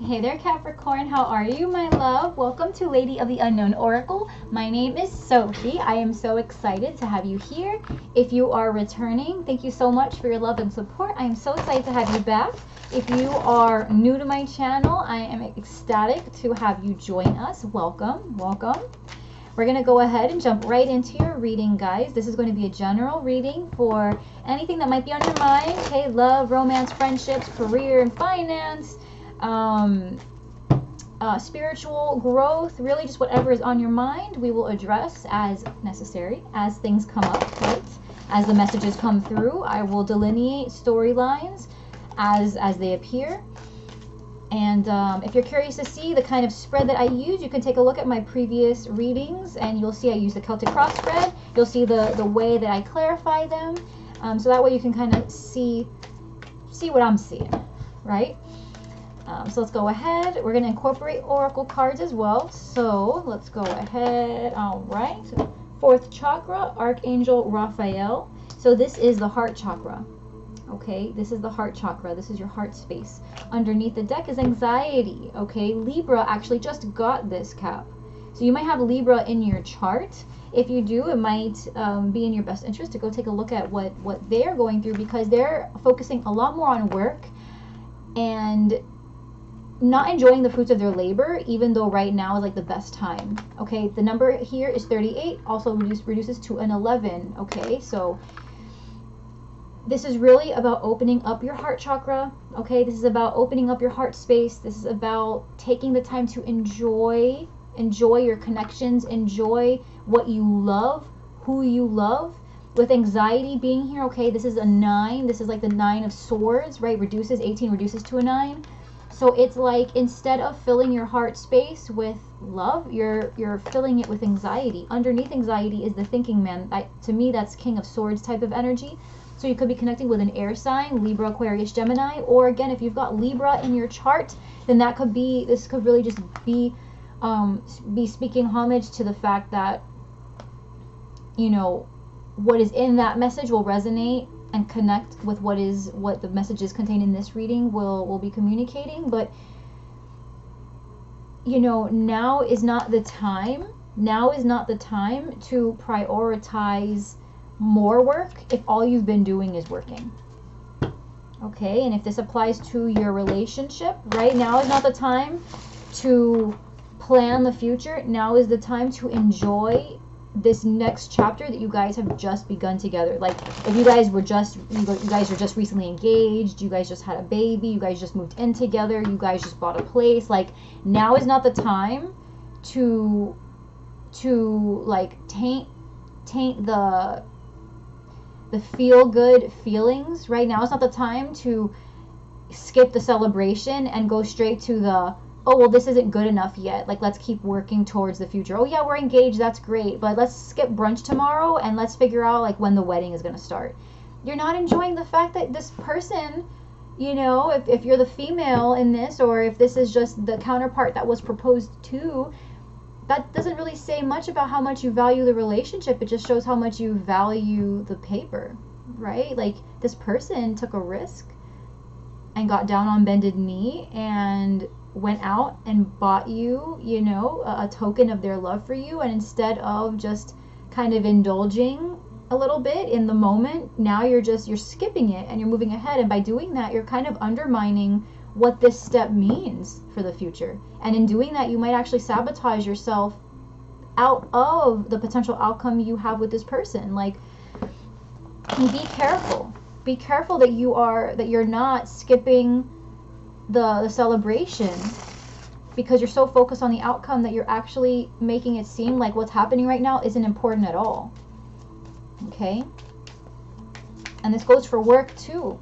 Hey there, Capricorn. How are you, my love? Welcome to Lady of the Unknown Oracle. My name is Sophie. I am so excited to have you here. If you are returning, thank you so much for your love and support. I am so excited to have you back. If you are new to my channel, I am ecstatic to have you join us. Welcome, welcome. We're going to go ahead and jump right into your reading, guys. This is going to be a general reading for anything that might be on your mind. Okay, love, romance, friendships, career, and finance. Spiritual growth, really just whatever is on your mind, we will address as necessary as things come up, right? As the messages come through, I will delineate storylines as they appear. And if you're curious to see the kind of spread that I use, you can take a look at my previous readings and you'll see I use the Celtic cross spread. You'll see the way that I clarify them. So that way you can kind of see what I'm seeing, right? So let's go ahead. We're going to incorporate oracle cards as well. So let's go ahead. All right. Fourth chakra, Archangel Raphael. So this is the heart chakra. Okay, this is the heart chakra. This is your heart space. Underneath the deck is anxiety. Okay, Libra actually just got this, Cap. So you might have Libra in your chart. If you do, it might be in your best interest to go take a look at what they're going through, because they're focusing a lot more on work and not enjoying the fruits of their labor, even though right now is like the best time. Okay, the number here is 38, also reduces to an 11. Okay, so this is really about opening up your heart chakra. Okay, this is about opening up your heart space. This is about taking the time to enjoy your connections, enjoy what you love, who you love. With anxiety being here, okay, this is a 9. This is like the 9 of swords, right? 18 reduces to a 9. So it's like, instead of filling your heart space with love, you're filling it with anxiety. Underneath anxiety is the thinking man. To me, that's King of Swords type of energy. So you could be connecting with an air sign, Libra, Aquarius, Gemini. Or again, if you've got Libra in your chart, then this could really just be speaking homage to the fact that, you know, what is in that message will resonate and connect with what the messages contained in this reading will be communicating. But you know, now is not the time to prioritize more work if all you've been doing is working. Okay, and if this applies to your relationship, right, now is not the time to plan the future. Now is the time to enjoy this next chapter that you guys have just begun together. Like, if you guys were just recently engaged, you guys just had a baby, you guys just moved in together, you guys just bought a place, like, now is not the time to like taint the feel good feelings. Right now is not the time to skip the celebration and go straight to the, oh, well, this isn't good enough yet. Like, let's keep working towards the future. Oh, yeah, we're engaged. That's great. But let's skip brunch tomorrow and let's figure out, like, when the wedding is going to start. You're not enjoying the fact that this person, you know, if you're the female in this, or if this is just the counterpart that was proposed to, that doesn't really say much about how much you value the relationship. It just shows how much you value the paper, right? Like, this person took a risk and got down on bended knee and went out and bought you, you know, a token of their love for you. And instead of just kind of indulging a little bit in the moment, now you're skipping it and you're moving ahead. And by doing that, you're kind of undermining what this step means for the future. And in doing that, you might actually sabotage yourself out of the potential outcome you have with this person. Like, be careful. Be careful that you're not skipping the celebration because you're so focused on the outcome that you're actually making it seem like what's happening right now isn't important at all. Okay? And this goes for work too.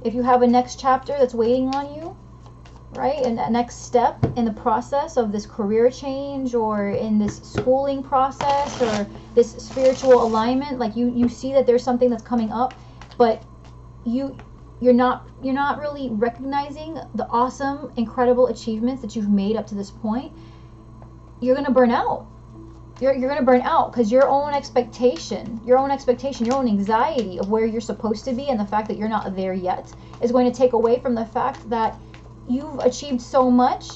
If you have a next chapter that's waiting on you, right, and that next step in the process of this career change, or in this schooling process, or this spiritual alignment, like you see that there's something that's coming up, but you're not really recognizing the awesome, incredible achievements that you've made up to this point, you're going to burn out. You're going to burn out because your own expectation, your own anxiety of where you're supposed to be and the fact that you're not there yet is going to take away from the fact that you've achieved so much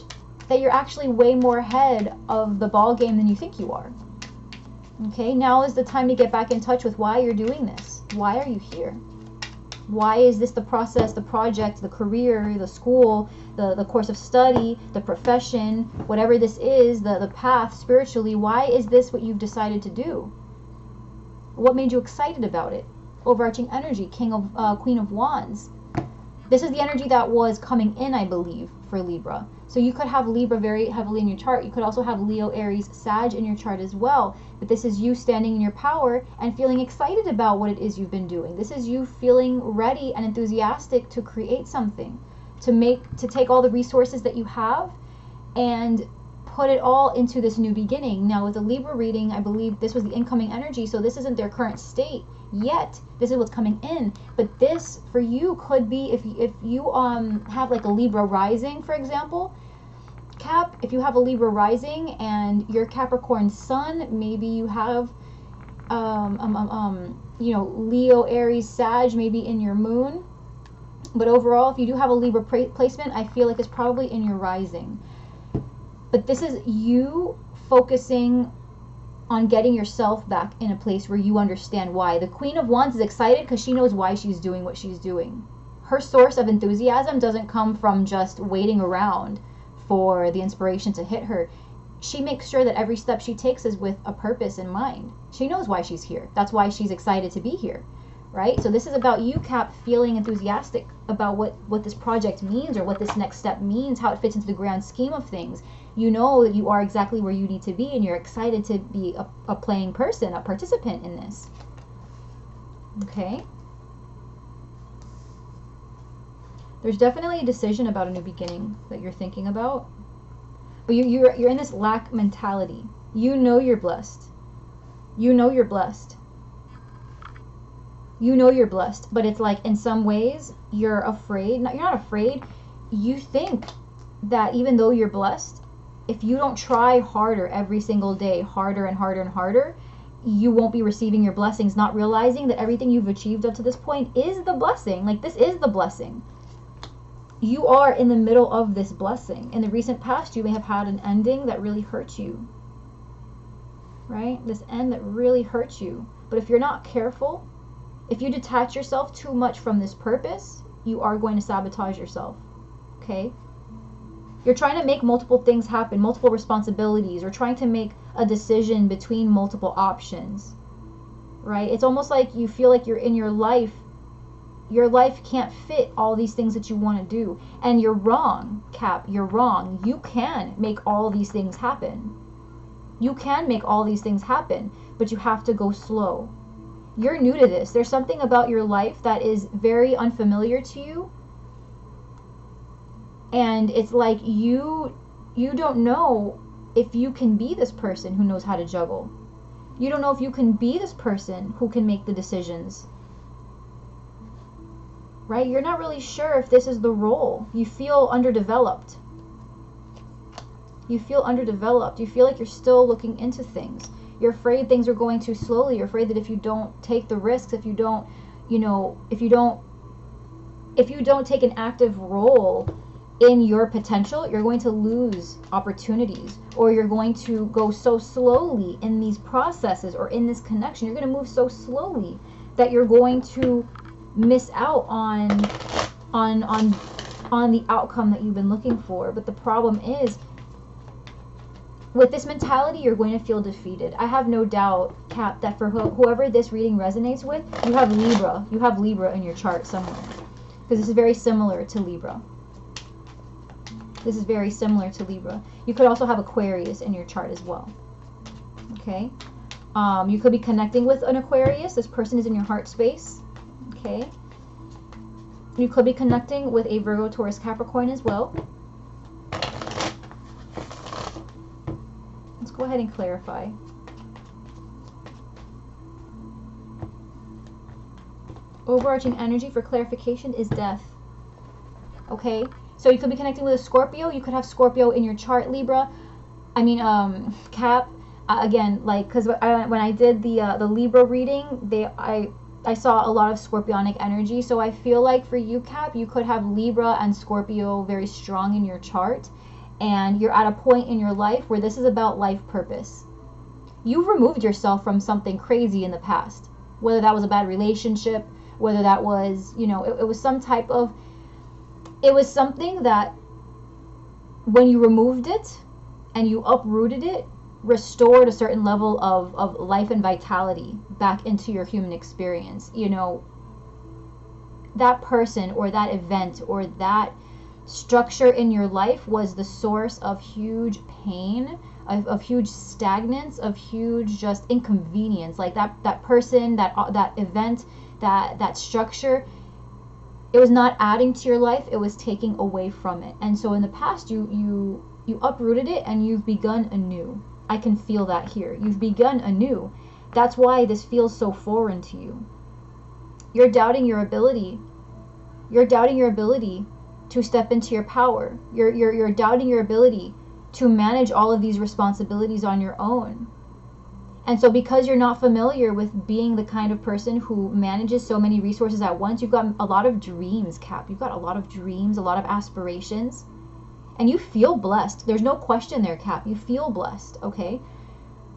that you're actually way more ahead of the ball game than you think you are. Okay, now is the time to get back in touch with why you're doing this. Why are you here? Why is this the process, the project, the career, the school, the course of study, the profession, whatever this is, the path spiritually? Why is this what you've decided to do? What made you excited about it? Overarching energy, Queen of Wands. This is the energy that was coming in, I believe, for Libra. So you could have Libra very heavily in your chart. You could also have Leo, Aries, Sag in your chart as well. But this is you standing in your power and feeling excited about what it is you've been doing. This is you feeling ready and enthusiastic to create something, to take all the resources that you have and put it all into this new beginning. Now with the Libra reading, I believe this was the incoming energy, so this isn't their current state yet. This is what's coming in. But this for you could be, if you have like a Libra rising, for example, Cap, if you have a Libra rising and your Capricorn sun, maybe you have you know, Leo, Aries, Sag maybe in your moon. But overall, if you do have a Libra placement, I feel like it's probably in your rising. But this is you focusing on getting yourself back in a place where you understand why. The Queen of Wands is excited because she knows why she's doing what she's doing. Her source of enthusiasm doesn't come from just waiting around for the inspiration to hit her. She makes sure that every step she takes is with a purpose in mind. She knows why she's here. That's why she's excited to be here, right? So this is about you, Cap, feeling enthusiastic about what this project means or what this next step means, how it fits into the grand scheme of things. You know that you are exactly where you need to be and you're excited to be a playing person, a participant in this. Okay? There's definitely a decision about a new beginning that you're thinking about. But you're in this lack mentality. You know you're blessed. You know you're blessed. You know you're blessed. But it's like in some ways you're afraid. You're not afraid. You think that even though you're blessed, if you don't try harder every single day, harder and harder and harder, you won't be receiving your blessings, not realizing that everything you've achieved up to this point is the blessing. Like, this is the blessing. You are in the middle of this blessing. In the recent past, you may have had an ending that really hurt you. Right? This end that really hurt you. But if you're not careful, if you detach yourself too much from this purpose, you are going to sabotage yourself. Okay? You're trying to make multiple things happen, multiple responsibilities, or trying to make a decision between multiple options. Right? It's almost like you feel like you're in your life can't fit all these things that you want to do. And you're wrong, Cap. You're wrong. You can make all these things happen. You can make all these things happen, but you have to go slow. You're new to this. There's something about your life that is very unfamiliar to you. And it's like you don't know if you can be this person who knows how to juggle. You don't know if you can be this person who can make the decisions. Right? You're not really sure if this is the role. You feel underdeveloped. You feel underdeveloped. You feel like you're still looking into things. You're afraid things are going too slowly. You're afraid that if you don't take the risks, if you don't, if you don't take an active role in your potential, you're going to lose opportunities, or you're going to go so slowly in these processes or in this connection. You're going to move so slowly that you're going to miss out on the outcome that you've been looking for. But the problem is, with this mentality, you're going to feel defeated. I have no doubt, Cap, that for whoever this reading resonates with, you have Libra. You have Libra in your chart somewhere, because this is very similar to Libra. This is very similar to Libra. You could also have Aquarius in your chart as well. Okay? You could be connecting with an Aquarius. This person is in your heart space. Okay? You could be connecting with a Virgo, Taurus, Capricorn as well. Let's go ahead and clarify. Overarching energy for clarification is death. Okay? So you could be connecting with a Scorpio. You could have Scorpio in your chart, Libra. I mean, Cap. Again, like, because when I did the Libra reading, I I saw a lot of Scorpionic energy. So I feel like for you, Cap, you could have Libra and Scorpio very strong in your chart. And you're at a point in your life where this is about life purpose. You've removed yourself from something crazy in the past. Whether that was a bad relationship, whether that was, you know, it was some type of, it was something that when you removed it and you uprooted it, restored a certain level of life and vitality back into your human experience. You know, that person or that event or that structure in your life was the source of huge pain, of huge stagnance, of huge just inconvenience. Like that person, that event, that structure, it was not adding to your life, it was taking away from it. And so in the past you uprooted it and you've begun anew. I can feel that here. You've begun anew. That's why this feels so foreign to you. You're doubting your ability. You're doubting your ability to step into your power. You're doubting your ability to manage all of these responsibilities on your own. And so because you're not familiar with being the kind of person who manages so many resources at once, you've got a lot of dreams, Cap. You've got a lot of dreams, a lot of aspirations. And you feel blessed. There's no question there, Cap. You feel blessed, okay?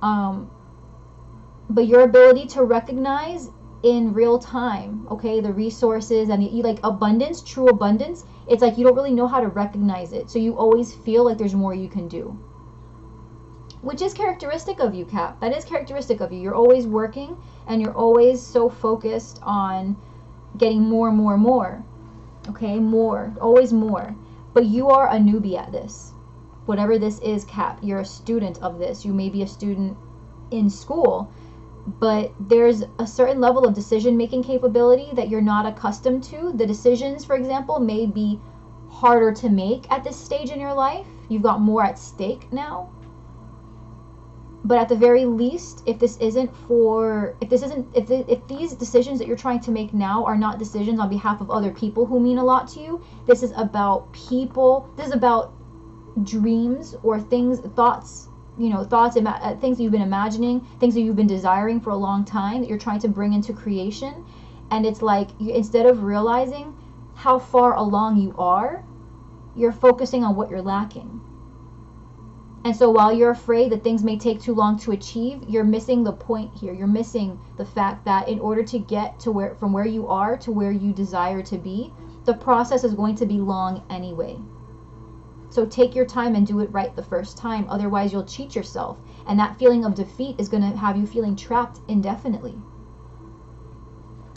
But your ability to recognize in real time, okay, the resources and the, like abundance, true abundance, it's like you don't really know how to recognize it. So you always feel like there's more you can do. Which is characteristic of you, Cap. That is characteristic of you. You're always working and you're always so focused on getting more and more and more. Okay, more. Always more. But you are a newbie at this. Whatever this is, Cap, you're a student of this. You may be a student in school, but there's a certain level of decision-making capability that you're not accustomed to. The decisions, for example, may be harder to make at this stage in your life. You've got more at stake now. But at the very least, if these decisions that you're trying to make now are not decisions on behalf of other people who mean a lot to you, this is about people, this is about dreams or things, thoughts, you know, things that you've been imagining, things that you've been desiring for a long time that you're trying to bring into creation. And it's like, instead of realizing how far along you are, you're focusing on what you're lacking. And so while you're afraid that things may take too long to achieve, you're missing the point here. You're missing the fact that in order to get to from where you are to where you desire to be, the process is going to be long anyway. So take your time and do it right the first time. Otherwise, you'll cheat yourself. And that feeling of defeat is going to have you feeling trapped indefinitely.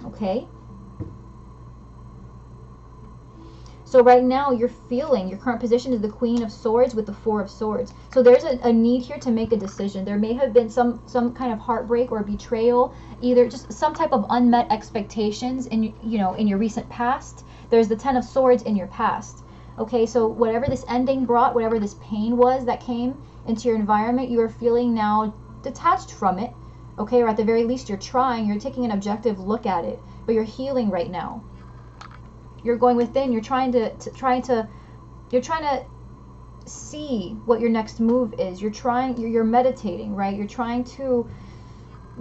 Okay? So right now, your current position is the Queen of Swords with the Four of Swords. So there's a need here to make a decision. There may have been some kind of heartbreak or betrayal, either just some type of unmet expectations in your recent past. There's the Ten of Swords in your past. Okay, so whatever this ending brought, whatever this pain was that came into your environment, you are feeling now detached from it. Okay, or at the very least, you're taking an objective look at it, but you're healing right now. You're going within. You're trying to see what your next move is. You're meditating, right? You're trying to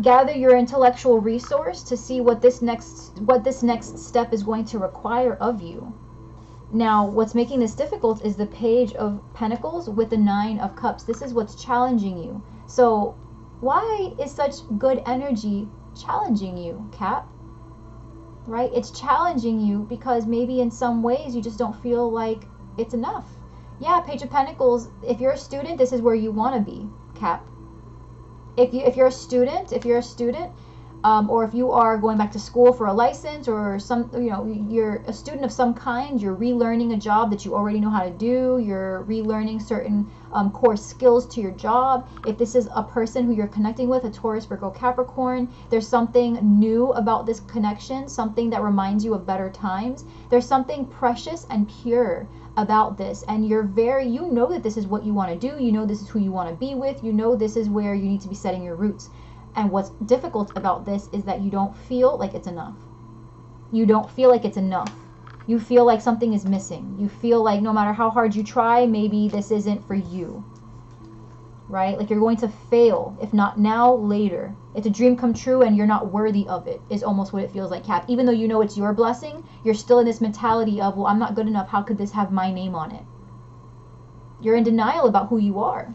gather your intellectual resource to see what this next step is going to require of you. Now, what's making this difficult is the Page of Pentacles with the Nine of Cups. This is what's challenging you. So, why is such good energy challenging you, Cap? Right? It's challenging you because maybe in some ways you just don't feel like it's enough. Yeah, Page of Pentacles, if you're a student, this is where you want to be, Cap. If you're a student, or if you are going back to school for a license or you're a student of some kind, you're relearning a job that you already know how to do, you're relearning certain core skills to your job. If this is a person who you're connecting with, a Taurus, Virgo, Capricorn, there's something new about this connection, something that reminds you of better times. There's something precious and pure about this, and you know that this is what you want to do, you know this is who you want to be with, you know this is where you need to be setting your roots. And what's difficult about this is that you don't feel like it's enough. You don't feel like it's enough. You feel like something is missing. You feel like no matter how hard you try, maybe this isn't for you. right? Like you're going to fail, if not now, later. It's a dream come true and you're not worthy of it, is almost what it feels like, Cap. Even though you know it's your blessing, you're still in this mentality of, well, I'm not good enough. How could this have my name on it? You're in denial about who you are.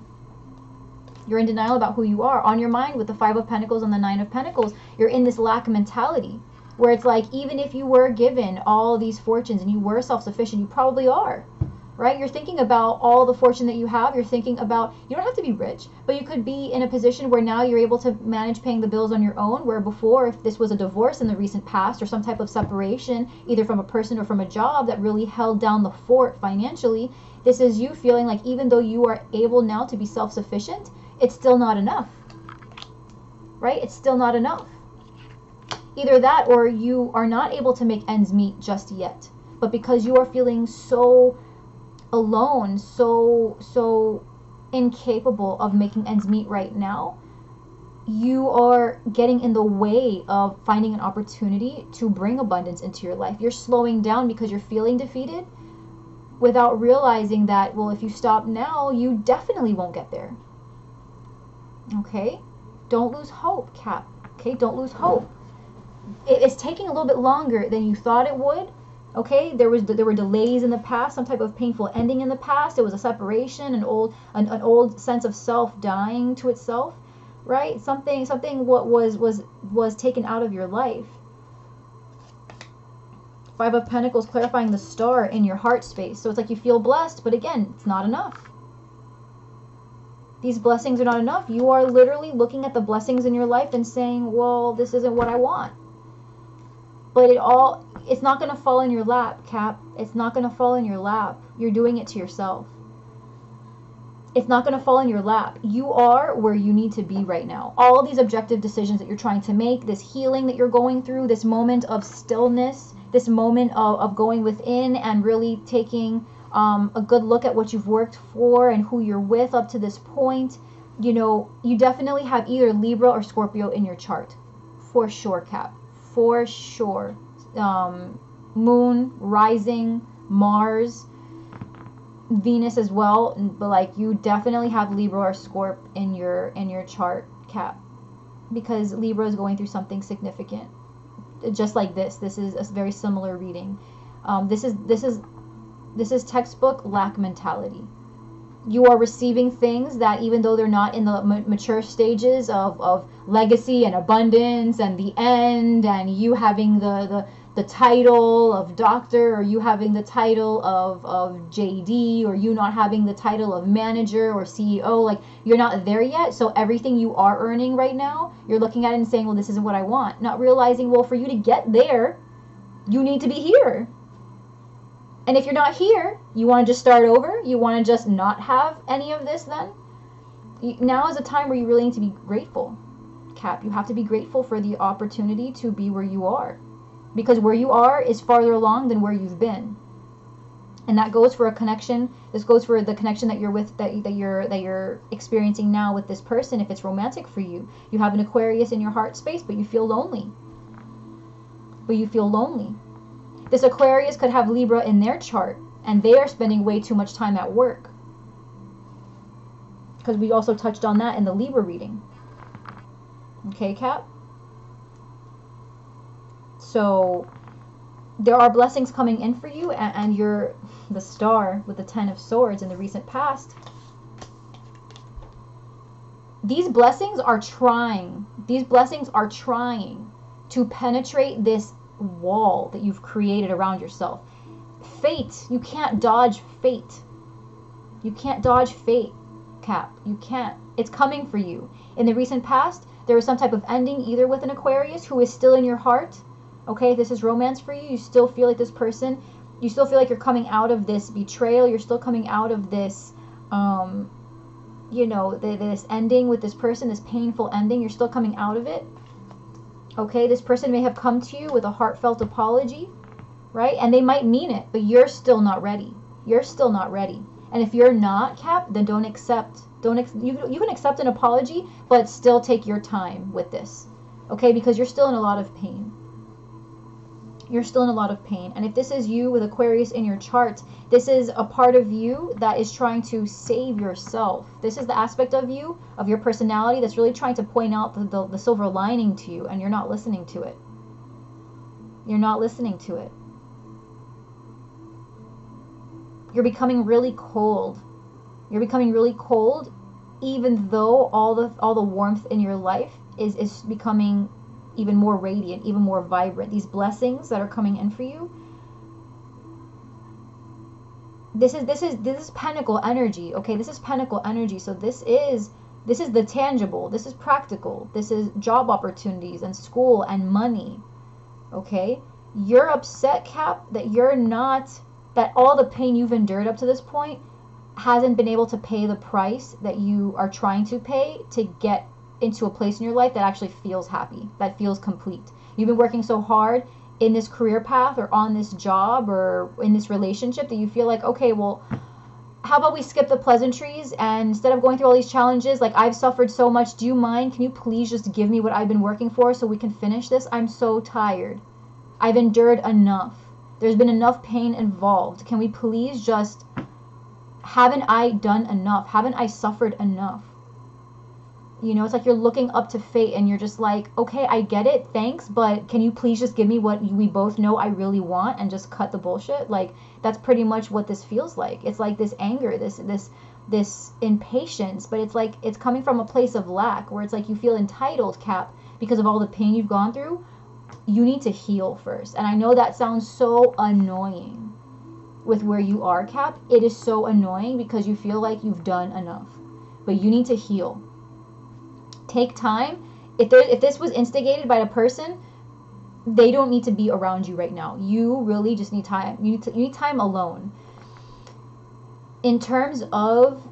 You're in denial about who you are. On your mind with the 5 of Pentacles and the 9 of Pentacles, you're in this lack mentality where it's like, even if you were given all these fortunes and you were self-sufficient, you probably are, right? You're thinking about all the fortune that you have. You're thinking about, you don't have to be rich, but you could be in a position where now you're able to manage paying the bills on your own, where before, if this was a divorce in the recent past or some type of separation, either from a person or from a job that really held down the fort financially, this is you feeling like even though you are able now to be self-sufficient, it's still not enough, right? It's still not enough. Either that or you are not able to make ends meet just yet. But because you are feeling so alone, so incapable of making ends meet right now, you are getting in the way of finding an opportunity to bring abundance into your life. You're slowing down because you're feeling defeated without realizing that, well, if you stop now, you definitely won't get there. Okay? Don't lose hope, Cap. Okay? Don't lose hope. It's taking a little bit longer than you thought it would. Okay, there were delays in the past, some type of painful ending in the past. It was a separation, an old sense of self dying to itself, right? Something what was taken out of your life. 5 of Pentacles clarifying the star in your heart space. So it's like you feel blessed, but again, it's not enough. These blessings are not enough. You are literally looking at the blessings in your life and saying, well, this isn't what I want. But it's not going to fall in your lap, Cap. It's not going to fall in your lap. You're doing it to yourself. It's not going to fall in your lap. You are where you need to be right now. All these objective decisions that you're trying to make, this healing that you're going through, this moment of stillness, this moment of going within and really taking a good look at what you've worked for and who you're with up to this point. You know, you definitely have either Libra or Scorpio in your chart. For sure, Cap. For sure. Moon, rising, Mars, Venus as well, but like you definitely have Libra or Scorp in your chart, Cap, because Libra is going through something significant. Just like this is a very similar reading. This is textbook lack mentality. You are receiving things that, even though they're not in the mature stages of legacy and abundance and the end, and you having the title of doctor, or you having the title of JD, or you not having the title of manager or CEO, like you're not there yet. So everything you are earning right now, you're looking at it and saying, well, this isn't what I want. Not realizing, well, for you to get there, you need to be here. And if you're not here, you want to just start over? You want to just not have any of this then? Now is a time where you really need to be grateful, Cap. You have to be grateful for the opportunity to be where you are. Because where you are is farther along than where you've been. And that goes for a connection. This goes for the connection that you're with, that you're experiencing now with this person. If it's romantic for you, you have an Aquarius in your heart space, but you feel lonely. This Aquarius could have Libra in their chart, and they are spending way too much time at work. Because we also touched on that in the Libra reading. Okay, Cap? So there are blessings coming in for you, and you're the star with the 10 of Swords in the recent past. These blessings are trying to penetrate this wall that you've created around yourself. Fate, you can't dodge fate. You can't dodge fate, Cap. You can't. It's coming for you. In the recent past, there was some type of ending, either with an Aquarius who is still in your heart. Okay, this is romance for you. You still feel like this person, you still feel like you're coming out of this betrayal. You're still coming out of this, this ending with this person, this painful ending. You're still coming out of it. Okay, this person may have come to you with a heartfelt apology, right? And they might mean it, but you're still not ready. You're still not ready. And if you're not, Cap, then don't accept. You can accept an apology, but still take your time with this. Okay, because you're still in a lot of pain. You're still in a lot of pain. And if this is you with Aquarius in your chart, this is a part of you that is trying to save yourself. This is the aspect of you, of your personality, that's really trying to point out the silver lining to you, and you're not listening to it. You're not listening to it. You're becoming really cold. You're becoming really cold, even though all the warmth in your life is becoming even more radiant, even more vibrant. These blessings that are coming in for you. This is Pentacle energy, okay? This is Pentacle energy. So this is the tangible. This is practical. This is job opportunities and school and money. Okay? You're upset, Cap, that that all the pain you've endured up to this point hasn't been able to pay the price that you are trying to pay to get into a place in your life that actually feels happy, that feels complete. You've been working so hard in this career path or on this job or in this relationship that you feel like, okay, well, how about we skip the pleasantries, and instead of going through all these challenges, like, I've suffered so much, do you mind? Can you please just give me what I've been working for so we can finish this? I'm so tired. I've endured enough. There's been enough pain involved. Can we please just, haven't I done enough? Haven't I suffered enough? You know, it's like you're looking up to fate and you're just like, okay, I get it, thanks, but can you please just give me what we both know I really want and just cut the bullshit? Like, that's pretty much what this feels like. It's like this anger, this impatience, but it's like it's coming from a place of lack where it's like you feel entitled, Cap, because of all the pain you've gone through. You need to heal first. And I know that sounds so annoying with where you are, Cap. It is so annoying because you feel like you've done enough. But you need to heal. Take time. If this was instigated by a person, they don't need to be around you right now. You really just need time. You need time alone. In terms of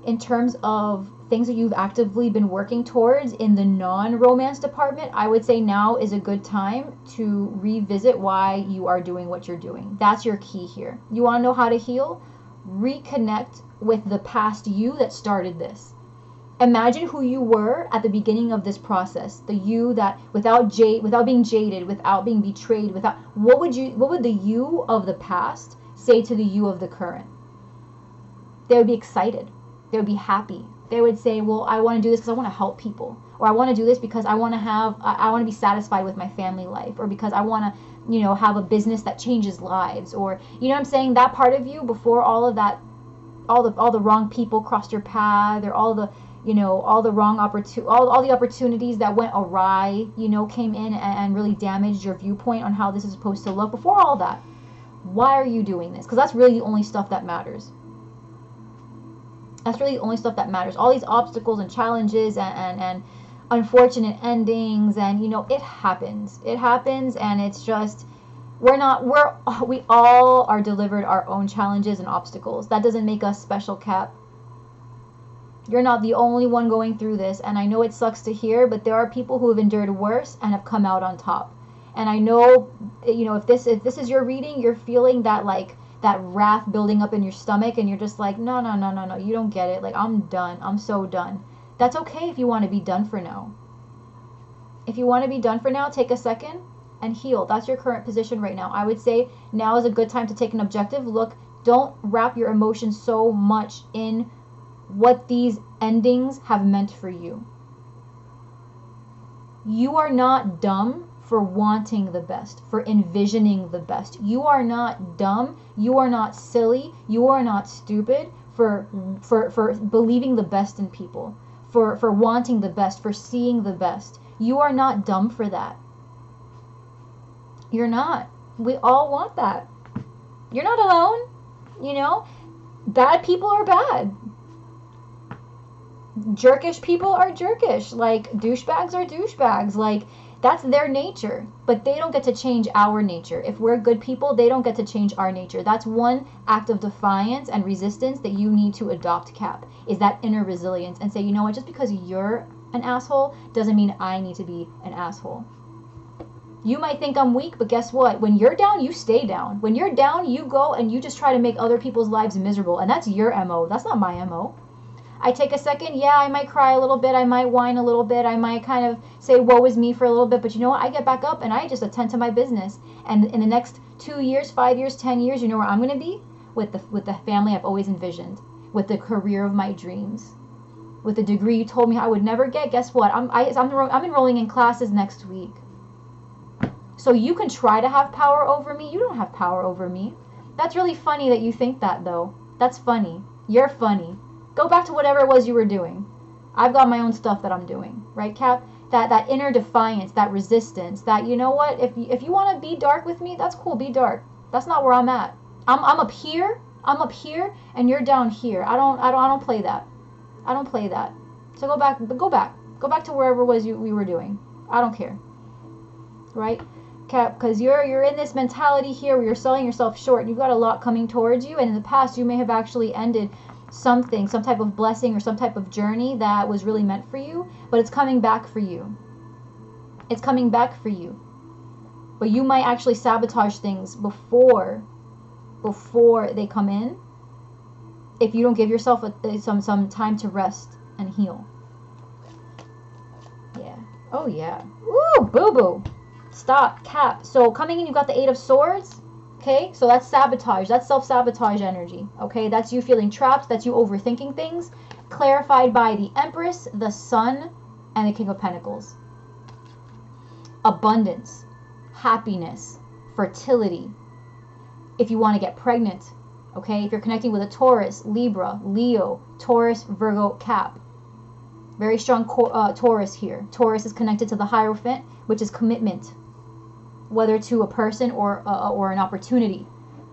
things that you've actively been working towards in the non-romance department, I would say now is a good time to revisit why you are doing what you're doing. That's your key here. You want to know how to heal? Reconnect with the past you that started this. Imagine who you were at the beginning of this process. The you that without being jaded, without being betrayed, what would the you of the past say to the you of the current? They would be excited. They would be happy. They would say, well, I want to do this because I want to help people, or I want to do this because I want to be satisfied with my family life, or because I want to, have a business that changes lives, or, you know what I'm saying? That part of you before all of that, all the wrong people crossed your path, or all the opportunities that went awry, came in and really damaged your viewpoint on how this is supposed to look. Before all that, why are you doing this? Because that's really the only stuff that matters. That's really the only stuff that matters. All these obstacles and challenges and unfortunate endings, and it happens. It happens, and it's just we all are delivered our own challenges and obstacles. That doesn't make us special, Cap. You're not the only one going through this, and I know it sucks to hear, but there are people who have endured worse and have come out on top. And I know, if this is your reading, you're feeling that that wrath building up in your stomach, and you're just like, no, you don't get it. Like, I'm done. I'm so done. That's okay if you want to be done for now. If you want to be done for now, take a second and heal. That's your current position right now. I would say now is a good time to take an objective look. Don't wrap your emotions so much in what these endings have meant for you. You are not dumb for wanting the best, for envisioning the best. You are not dumb. You are not silly. You are not stupid for believing the best in people, for wanting the best, for seeing the best. You are not dumb for that. You're not. We all want that. You're not alone. Bad people are bad. Jerkish people are jerkish. Like, douchebags are douchebags. Like, that's their nature. But they don't get to change our nature. If we're good people, they don't get to change our nature. That's one act of defiance and resistance that you need to adopt, Cap, is that inner resilience, and say, you know what, just because you're an asshole doesn't mean I need to be an asshole. You might think I'm weak, but guess what? When you're down, you stay down. When you're down, you go and you just try to make other people's lives miserable. And that's your MO. That's not my MO. I take a second, yeah, I might cry a little bit, I might whine a little bit, I might kind of say woe is me for a little bit, but you know what, I get back up and I just attend to my business. And in the next 2 years, 5 years, 10 years, you know where I'm going to be? With the family I've always envisioned, with the career of my dreams, with the degree you told me I would never get. Guess what? I'm enrolling in classes next week. So you can try to have power over me. You don't have power over me. That's really funny that you think that, though. That's funny. You're funny. Go back to whatever it was you were doing. I've got my own stuff that I'm doing, right, Cap? That inner defiance, that resistance, that, you know what, if you want to be dark with me, that's cool, be dark. That's not where I'm at. I'm up here, and you're down here. I don't play that. I don't play that. So go back to wherever it was we were doing. I don't care, right, Cap? Because you're in this mentality here where you're selling yourself short. You've got a lot coming towards you, and in the past you may have actually ended something, some type of blessing or some type of journey that was really meant for you, but it's coming back for you. It's coming back for you. But you might actually sabotage things before they come in if you don't give yourself some time to rest and heal. Yeah. Oh yeah. Ooh, boo-boo. Stop, Cap. So coming in, you've got the 8 of Swords. Okay, so that's sabotage. That's self-sabotage energy. Okay, that's you feeling trapped. That's you overthinking things. Clarified by the Empress, the Sun, and the King of Pentacles. Abundance, happiness, fertility. If you want to get pregnant, okay, if you're connecting with a Taurus, Libra, Leo, Taurus, Virgo, Cap. Very strong Taurus here. Taurus is connected to the Hierophant, which is commitment, whether to a person or an opportunity.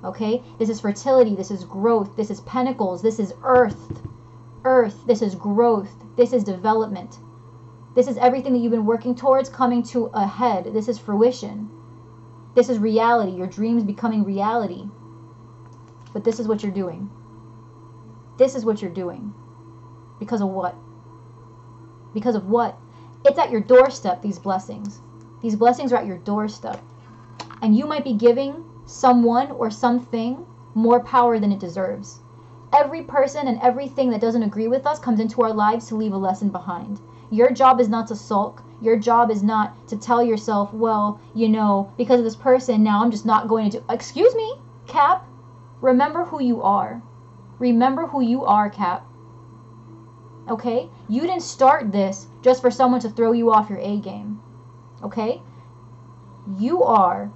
Okay, this is fertility, this is growth, this is Pentacles, this is earth, this is growth, this is development, this is everything that you've been working towards coming to a head. This is fruition, this is reality, your dreams becoming reality. But this is what you're doing. This is what you're doing. Because of what? Because of what? It's at your doorstep, these blessings. These blessings are at your doorstep. And you might be giving someone or something more power than it deserves. Every person and everything that doesn't agree with us comes into our lives to leave a lesson behind. Your job is not to sulk. Your job is not to tell yourself, well, you know, because of this person, now I'm just not going to do... Excuse me, Cap. Remember who you are. Remember who you are, Cap. Okay? You didn't start this just for someone to throw you off your A game. Okay? You are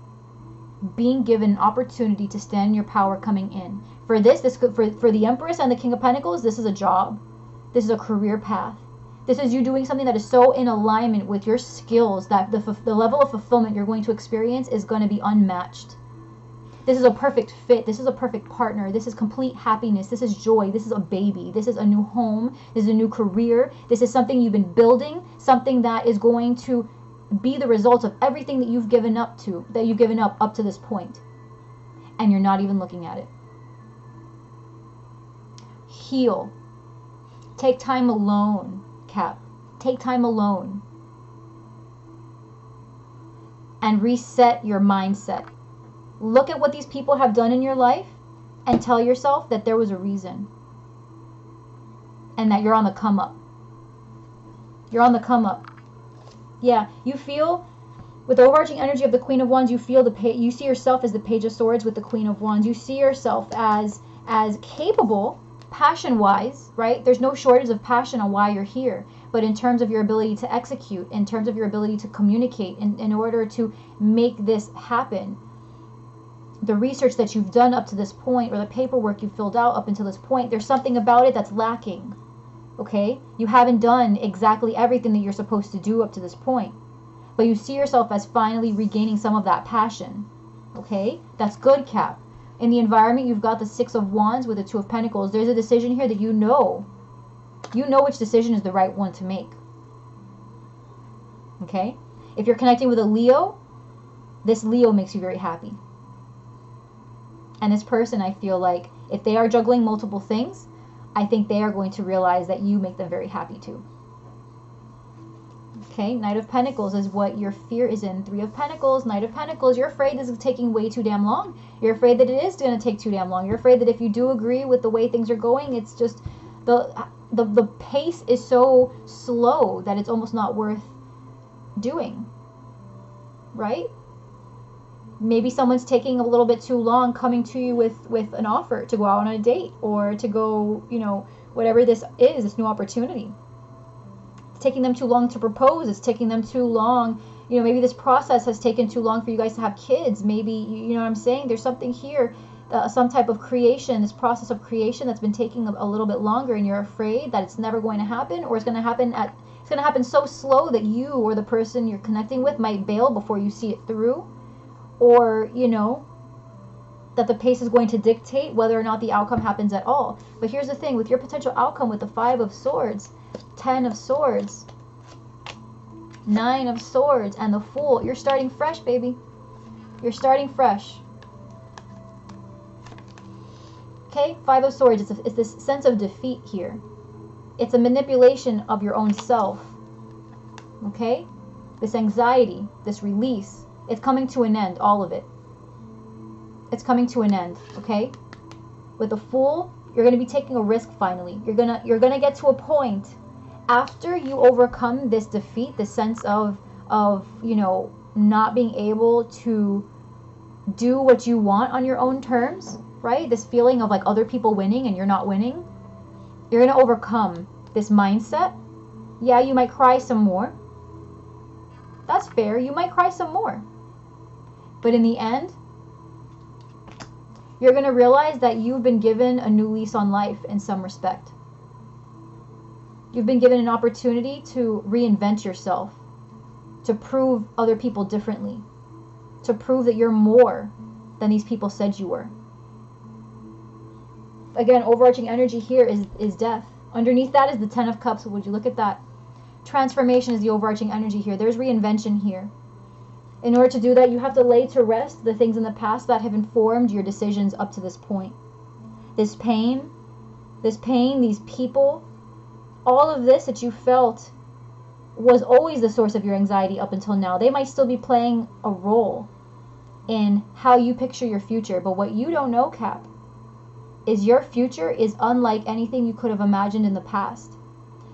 being given an opportunity to stand in your power coming in. For the Empress and the King of Pentacles, this is a job. This is a career path. This is you doing something that is so in alignment with your skills that the level of fulfillment you're going to experience is going to be unmatched. This is a perfect fit. This is a perfect partner. This is complete happiness. This is joy. This is a baby. This is a new home. This is a new career. This is something you've been building, something that is going to be the result of everything that you've given up to this point. And you're not even looking at it. Heal. Take time alone, Cap. Take time alone. And reset your mindset. Look at what these people have done in your life and tell yourself that there was a reason. And that you're on the come up. You're on the come up. Yeah, you feel, with the overarching energy of the Queen of Wands, you feel you see yourself as the Page of Swords with the Queen of Wands. You see yourself as capable, passion-wise, right? There's no shortage of passion on why you're here. But in terms of your ability to execute, in terms of your ability to communicate, in order to make this happen, the research that you've done up to this point, or the paperwork you've filled out up until this point, there's something about it that's lacking. Okay? You haven't done exactly everything that you're supposed to do up to this point. But you see yourself as finally regaining some of that passion. Okay? That's good, Cap. In the environment, you've got the 6 of Wands with the 2 of Pentacles. There's a decision here that you know. You know which decision is the right one to make. Okay? If you're connecting with a Leo, this Leo makes you very happy. And this person, I feel like, if they are juggling multiple things, I think they are going to realize that you make them very happy too. Okay, Knight of Pentacles is what your fear is in. 3 of Pentacles, Knight of Pentacles. You're afraid this is taking way too damn long. You're afraid that it is going to take too damn long. You're afraid that if you do agree with the way things are going, it's just the pace is so slow that it's almost not worth doing, right? Maybe someone's taking a little bit too long coming to you with an offer to go out on a date or to go, you know, whatever this is, this new opportunity. It's taking them too long to propose. It's taking them too long. You know, maybe this process has taken too long for you guys to have kids. Maybe, you know what I'm saying? There's something here, some type of creation, this process of creation that's been taking a little bit longer, and you're afraid that it's never going to happen, or it's going to happen so slow that you or the person you're connecting with might bail before you see it through. Or, you know, that the pace is going to dictate whether or not the outcome happens at all. But here's the thing, with your potential outcome, with the 5 of Swords, 10 of Swords, 9 of Swords, and the Fool, you're starting fresh, baby. You're starting fresh. Okay, 5 of Swords, it's this sense of defeat here. It's a manipulation of your own self. Okay? This anxiety, this release, it's coming to an end, all of it. It's coming to an end, okay? With the Fool, you're going to be taking a risk finally. You're going to get to a point after you overcome this defeat, this sense of you know, not being able to do what you want on your own terms, right? This feeling of like other people winning and you're not winning. You're going to overcome this mindset. Yeah, you might cry some more. That's fair. You might cry some more. But in the end, you're going to realize that you've been given a new lease on life in some respect. You've been given an opportunity to reinvent yourself, to prove other people differently, to prove that you're more than these people said you were. Again, overarching energy here is death. Underneath that is the 10 of Cups. Would you look at that? Transformation is the overarching energy here. There's reinvention here. In order to do that, you have to lay to rest the things in the past that have informed your decisions up to this point. This pain, these people, all of this that you felt was always the source of your anxiety up until now. They might still be playing a role in how you picture your future. But what you don't know, Cap, is your future is unlike anything you could have imagined in the past.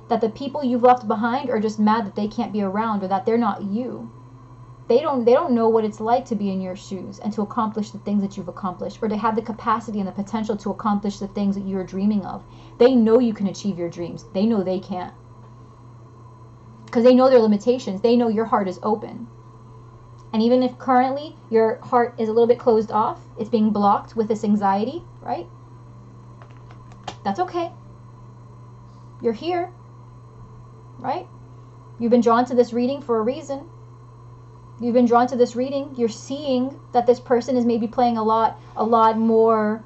That the people you've left behind are just mad that they can't be around, or that they're not you. They don't know what it's like to be in your shoes and to accomplish the things that you've accomplished, or to have the capacity and the potential to accomplish the things that you're dreaming of. They know you can achieve your dreams. They know they can't. Because they know their limitations. They know your heart is open. And even if currently your heart is a little bit closed off, it's being blocked with this anxiety, right? That's okay. You're here, right? You've been drawn to this reading for a reason. You've been drawn to this reading. You're seeing that this person is maybe playing a lot more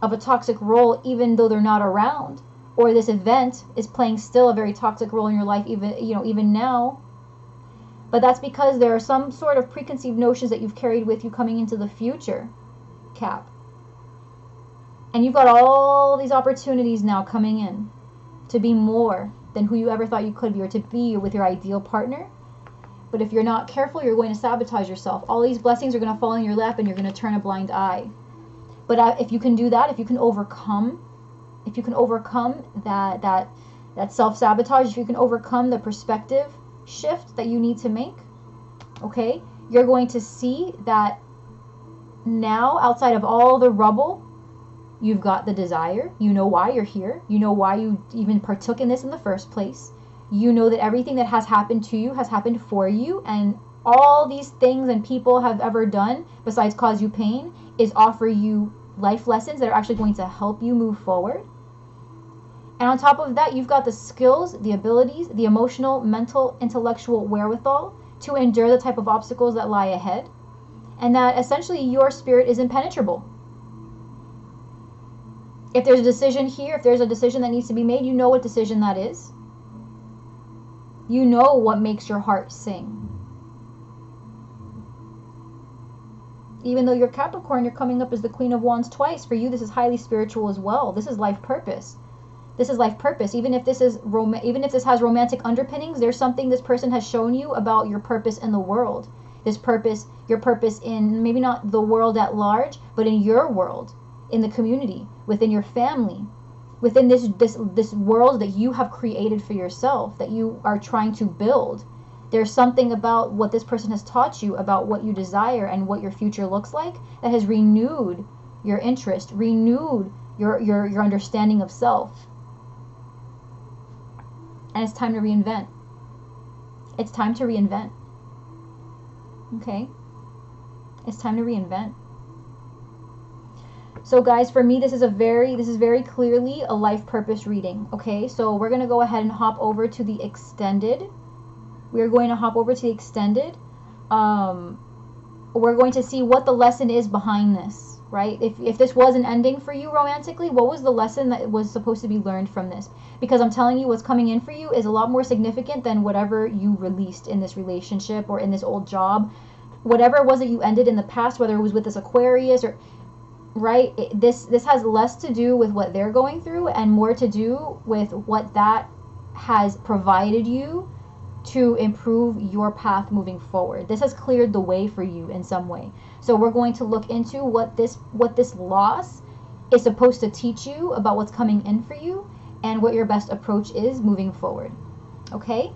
of a toxic role, even though they're not around. Or this event is playing still a very toxic role in your life, even now. But that's because there are some sort of preconceived notions that you've carried with you coming into the future, Cap. And you've got all these opportunities now coming in to be more than who you ever thought you could be, or to be with your ideal partner. But if you're not careful, you're going to sabotage yourself. All these blessings are going to fall in your lap and you're going to turn a blind eye. But if you can do that, if you can overcome that self-sabotage, if you can overcome the perspective shift that you need to make, okay, you're going to see that now, outside of all the rubble, you've got the desire. You know why you're here. You know why you even partook in this in the first place. You know that everything that has happened to you has happened for you, and all these things and people have ever done besides cause you pain is offer you life lessons that are actually going to help you move forward. And on top of that, you've got the skills, the abilities, the emotional, mental, intellectual wherewithal to endure the type of obstacles that lie ahead, and that essentially your spirit is impenetrable. If there's a decision here, if there's a decision that needs to be made, you know what decision that is. You know what makes your heart sing. Even though you're Capricorn, you're coming up as the Queen of Wands twice. For you, this is highly spiritual as well. This is life purpose. This is life purpose. Even if this has romantic underpinnings, there's something this person has shown you about your purpose in the world. This purpose, your purpose in maybe not the world at large, but in your world, in the community, within your family. within this world that you have created for yourself, that you are trying to build. There's something about what this person has taught you about what you desire and what your future looks like that has renewed your interest, renewed your understanding of self. And it's time to reinvent. It's time to reinvent. Okay? It's time to reinvent. So guys, for me, this is very clearly a life purpose reading. Okay? So we're going to go ahead and hop over to the extended. We're going to hop over to the extended. We're going to see what the lesson is behind this, right? If this was an ending for you romantically, what was the lesson that was supposed to be learned from this? Because I'm telling you, what's coming in for you is a lot more significant than whatever you released in this relationship or in this old job. Whatever it was that you ended in the past, whether it was with this Aquarius or, right? This has less to do with what they're going through and more to do with what that has provided you to improve your path moving forward. This has cleared the way for you in some way. So we're going to look into what this loss is supposed to teach you about what's coming in for you and what your best approach is moving forward. Okay?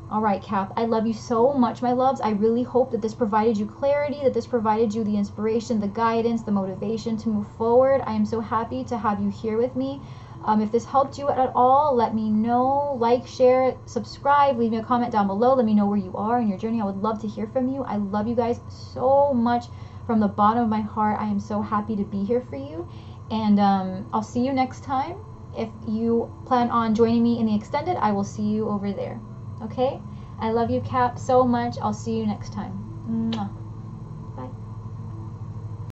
All right, Cap. I love you so much, my loves. I really hope that this provided you clarity, that this provided you the inspiration, the guidance, the motivation to move forward. I am so happy to have you here with me. If this helped you at all, let me know. Like, share, subscribe, leave me a comment down below. Let me know where you are in your journey. I would love to hear from you. I love you guys so much from the bottom of my heart. I am so happy to be here for you. And I'll see you next time. If you plan on joining me in the extended, I will see you over there. Okay? I love you, Cap, so much. I'll see you next time. Mwah.